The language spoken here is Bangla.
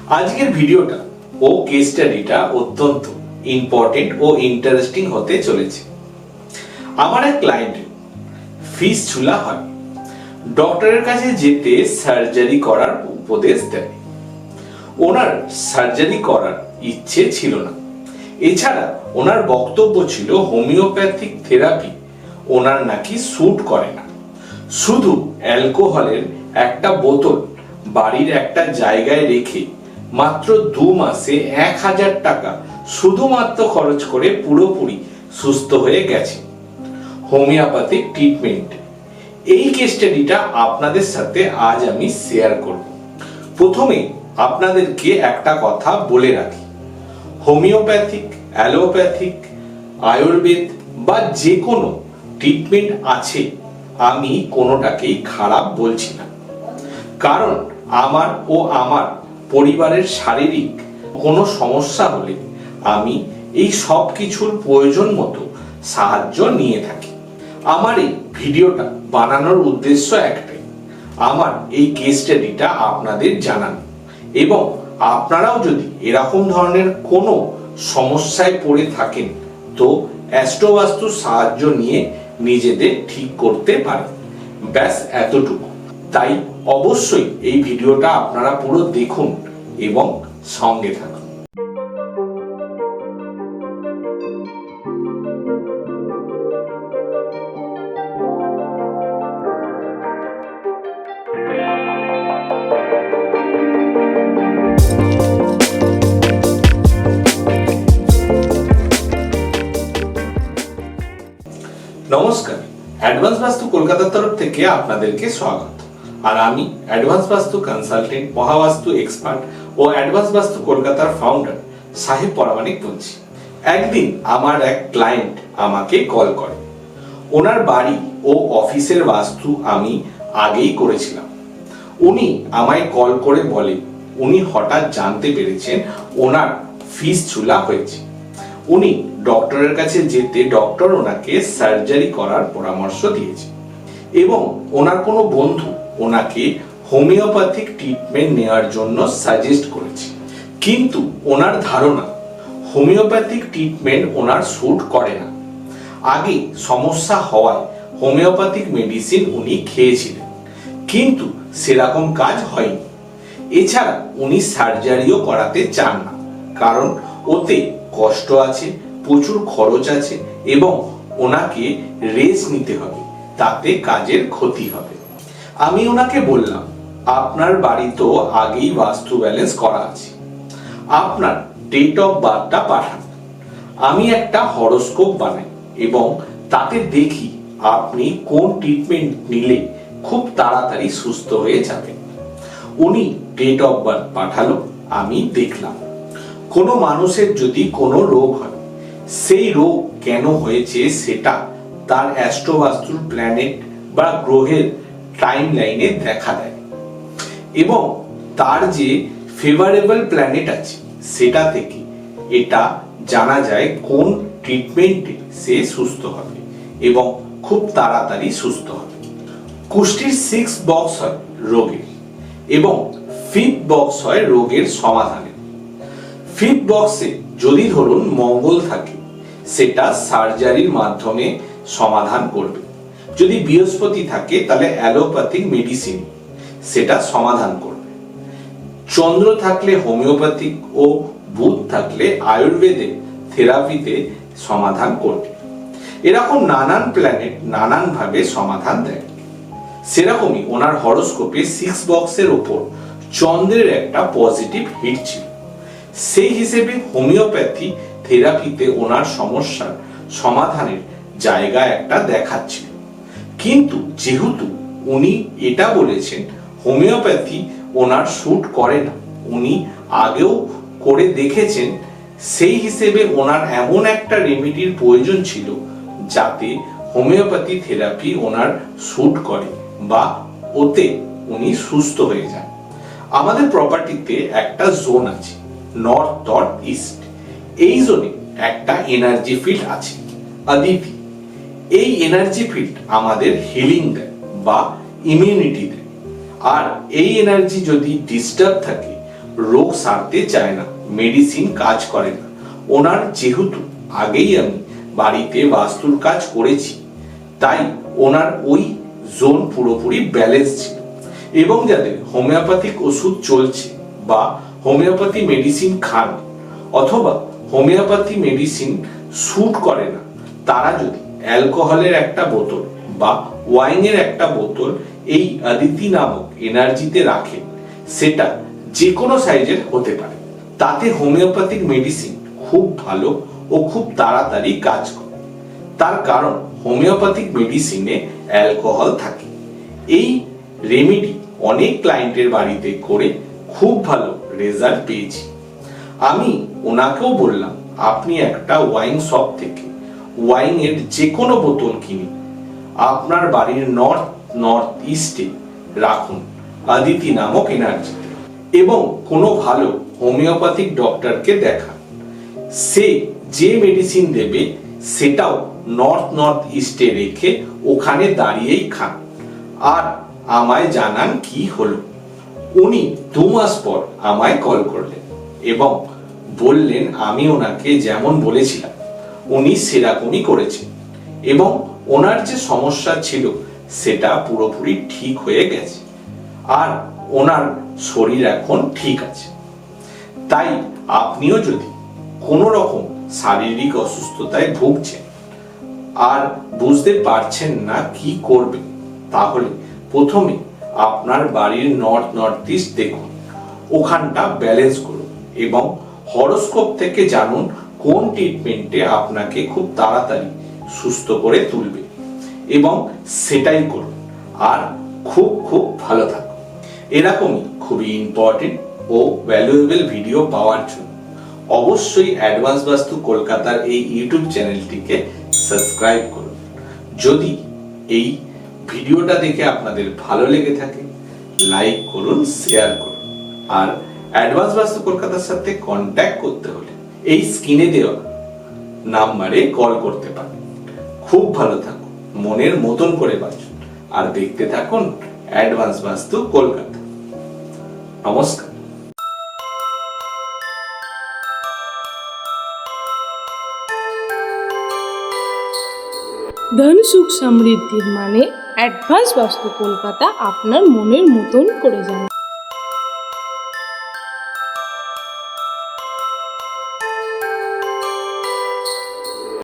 আজকের ভিডিওটা ও কেস স্টাডিটা অত্যন্ত ইম্পর্টেন্ট ও ইন্টারেস্টিং হতে চলেছে। আমার এক ক্লায়েন্ট ফিস ঝুলা হয়, ডক্টরের কাছে যেতে সার্জারি করার উপদেশ দেয়। ওনার সার্জারি করার ইচ্ছে ছিল না। এছাড়া ওনার বক্তব্য ছিল হোমিওপ্যাথিক থেরাপি ওনার নাকি স্যুট করে না। শুধু অ্যালকোহলের একটা বোতল বাড়ির একটা জায়গায় রেখে মাত্র 2 মাসে 1000 টাকা শুধুমাত্র খরচ করে পুরোপুরি সুস্থ হয়ে গেছে হোমিওপ্যাথিক ট্রিটমেন্ট। এই কেস স্টাডিটা আপনাদের সাথে আজ আমি শেয়ার করব। প্রথমে আপনাদেরকে একটা কথা বলে রাখি, হোমিওপ্যাথিক, অ্যালোপ্যাথিক, আয়ুর্বেদ বা যে কোনো ট্রিটমেন্ট আছে, আমি কোনোটাকেই খারাপ বলছি না। কারণ আমার ও আমার পরিবারের শারীরিক কোনো সমস্যা হলে আমি এই সব কিছুর প্রয়োজন মতো সাহায্য নিয়ে থাকি। আমার এই ভিডিওটা বানানোর উদ্দেশ্য একটাই, আমার এই কেস স্টাডিটা আপনাদের জানানো, এবং আপনারাও যদি এরকম ধরনের কোনো সমস্যায় পড়ে থাকেন তো অ্যাস্ট্রোবাস্তু সাহায্য নিয়ে নিজেদের ঠিক করতে পারেন। ব্যাস এতটুকু। তাই অবশ্যই এই ভিডিওটা আপনারা পুরো দেখুন এবং সঙ্গে থাকুন। নমস্কার, অ্যাডভান্স বাস্তু কলকাতার তরফ থেকে আপনাদেরকে স্বাগত। আর আমি অ্যাডভান্স বাস্তু কনসালটেন্ট, মহাবাস্তু এক্সপার্ট ও অ্যাডভান্স বাস্তু কলকাতার ফাউন্ডার সাহেব পরামানিক বলছি। একদিন আমার এক ক্লায়েন্ট আমাকে কল করে। ওনার বাড়ি ও অফিসের বাস্তু আমি আগেই করেছিলাম। উনি আমায় কল করে বলে উনি হঠাৎ জানতে পেরেছেন ওনার ফিস ঝুলা হয়েছে। উনি ডক্টরের কাছে যেতে ডক্টর ওনাকে সার্জারি করার পরামর্শ দিয়েছে এবং ওনার কোনো বন্ধু ওনাকে হোমিওপ্যাথিক ট্রিটমেন্ট নেওয়ার জন্য সাজেস্ট করেছে। কিন্তু ওনার ধারণা হোমিওপ্যাথিক ট্রিটমেন্ট ওনার স্যুট করে না। আগে সমস্যা হওয়ায় হোমিওপ্যাথিক মেডিসিন উনি খেয়েছিলেন, কিন্তু সেরকম কাজ হয়নি। এছাড়া উনি সার্জারিও করাতে চান না, কারণ ওতে কষ্ট আছে, প্রচুর খরচ আছে এবং ওনাকে রেস্ট নিতে হবে, তাতে কাজের ক্ষতি হবে। আমি ওনাকে বললাম, আপনার বাড়ি তো আগেই বাস্তু ব্যালেন্স করা আছে, আপনার ডেট অফ বার্থটা পাঠান। আমি একটা হরোস্কোপ বানাই এবং তাতে দেখি আপনি কোন ট্রিটমেন্ট নিলে খুব তাড়াতাড়ি সুস্থ হয়ে যাবেন। উনি ডেট অফ বার্থ পাঠালো, আমি দেখলাম। কোনো মানুষের যদি কোনো রোগ হয়, সেই রোগ কেন হয়েছে সেটা তার অ্যাস্ট্রোবাস্তুর প্ল্যানেট বা গ্রহের টাইম লাইনে দেখা দেয়, এবং তার যে ফেভারেবল প্ল্যানেট আছে সেটা থেকে এটা জানা যায় কোন ট্রিটমেন্টে সে সুস্থ হবে এবং খুব তাড়াতাড়ি সুস্থ হবে। কুষ্টির 6 বক্স হয় রোগের এবং 5th বক্স হয় রোগের সমাধানের। 5th বক্সে যদি ধরুন মঙ্গল থাকে, সেটা সার্জারির মাধ্যমে সমাধান করবে। যদি বৃহস্পতি থাকে তাহলে অ্যালোপ্যাথিক মেডিসিন সেটা সমাধান করবে। চন্দ্র থাকলে হোমিওপ্যাথিক ও বুধ থাকলে আয়ুর্বেদে থেরাপিতে সমাধান করবে। এরকম নানান প্ল্যানেট নানান ভাবে সমাধান দেয়। সেরকমই ওনার হরোস্কোপে 6 বক্সের ওপর চন্দ্রের একটা পজিটিভ হিট ছিল। সেই হিসেবে হোমিওপ্যাথি থেরাপিতে ওনার সমস্যার সমাধানের জায়গা একটা দেখাচ্ছিল। কিন্তু যেহেতু উনি এটা বলেছেন হোমিওপ্যাথি ওনার স্যুট করে না, উনি আগেও করে দেখেছেন, সেই হিসেবে ওনার এমন একটা রেমেডির প্রয়োজন ছিল যাতে হোমিওপ্যাথি থেরাপি ওনার স্যুট করে বা ওতে উনি সুস্থ হয়ে যান। আমাদের প্রপার্টিতে একটা জোন আছে, নর্থ নর্থ ইস্ট। এই জোনে একটা এনার্জি ফিল্ড আছে, আদিতি। এই এনার্জি ফিল্ড আমাদের হিলিং দেয় বা ইমিউনিটি দেয়। আর এই এনার্জি যদি ডিস্টার্ব থাকে রোগ সারতে চায় না, মেডিসিন কাজ করে না। ওনার যেহেতু আগেই আমি বাড়িতে বাস্তুর কাজ করেছি, তাই ওনার ওই জোন পুরোপুরি ব্যালেন্স ছিল। এবং যাদের হোমিওপ্যাথিক ওষুধ চলছে বা হোমিওপ্যাথি মেডিসিন খান অথবা হোমিওপ্যাথি মেডিসিন স্যুট করে না, তারা যদি অ্যালকোহলের একটা বোতল বা ওয়াইনের একটা বোতল এই অদিতি নামক এনার্জিতে রাখেন, সেটা যে কোনো সাইজের হতে পারে, তাতে হোমিওপ্যাথিক মেডিসিন খুব ভালো ও খুব তাড়াতাড়ি কাজ করে। তার কারণ হোমিওপ্যাথিক মেডিসিনে অ্যালকোহল থাকে। এই রেমেডি অনেক ক্লায়েন্টের বাড়িতে করে খুব ভালো রেজাল্ট পেয়েছি। আমি ওনাকেও বললাম, আপনি একটা ওয়াইন শপ থেকে ওয়াইনের যে কোনো বোতল কিনে আপনার বাড়ির নর্থ ইস্টে রাখুন অদিতি নামক এনার্জিতে, এবং কোনো ভালো হোমিওপ্যাথিক ডক্টরকে দেখান। সে যে মেডিসিন দেবে সেটাও নর্থ ইস্টে রেখে ওখানে দাঁড়িয়েই খান, আর আমায় জানান কি হলো। উনি 2 মাস পর আমায় কল করলেন এবং বললেন আমি ওনাকে যেমন বলেছিলাম উনি সেরকমই করেছেন, এবং ওনার যে সমস্যা ছিল সেটা পুরোপুরি ঠিক হয়ে গেছে, আর ওনার শরীর এখন ঠিক আছে। তাই আপনিও যদি কোনো রকম শারীরিক অসুস্থতায় ভুগছেন আর বুঝতে পারছেন না কি করবেন, তাহলে প্রথমে আপনার বাড়ির নর্থ ইস্ট দেখুন, ওখানটা ব্যালেন্স করুন এবং হরোস্কোপ থেকে জানুন কোন ট্রিটমেন্টে আপনাকে খুব তাড়াতাড়ি সুস্থ করে তুলবে, এবং সেটাই করুন আর খুব ভালো থাকুন। এরকমই খুবই ইম্পর্টেন্ট ও ভ্যালুয়েবল ভিডিও পাওয়ার জন্য অবশ্যই অ্যাডভান্স বাস্তু কলকাতার এই ইউটিউব চ্যানেলটিকে সাবস্ক্রাইব করুন। যদি এই ভিডিওটা দেখে আপনাদের ভালো লেগে থাকে, লাইক করুন, শেয়ার করুন, আর অ্যাডভান্স বাস্তু কলকাতার সাথে কন্ট্যাক্ট করতে হলে এই স্ক্রিনে দেওয়া নাম্বারে কল করতে পারেন। খুব ভালো থাকুন, মনের মতন করে বাঁচুন, আর দেখতে থাকুন অ্যাডভান্স বাস্তু কলকাতা। নমস্কার। ধন সুখ সমৃদ্ধির মানে অ্যাডভান্স বাস্তু কলকাতা আপনার মনের মতন করে যাবে।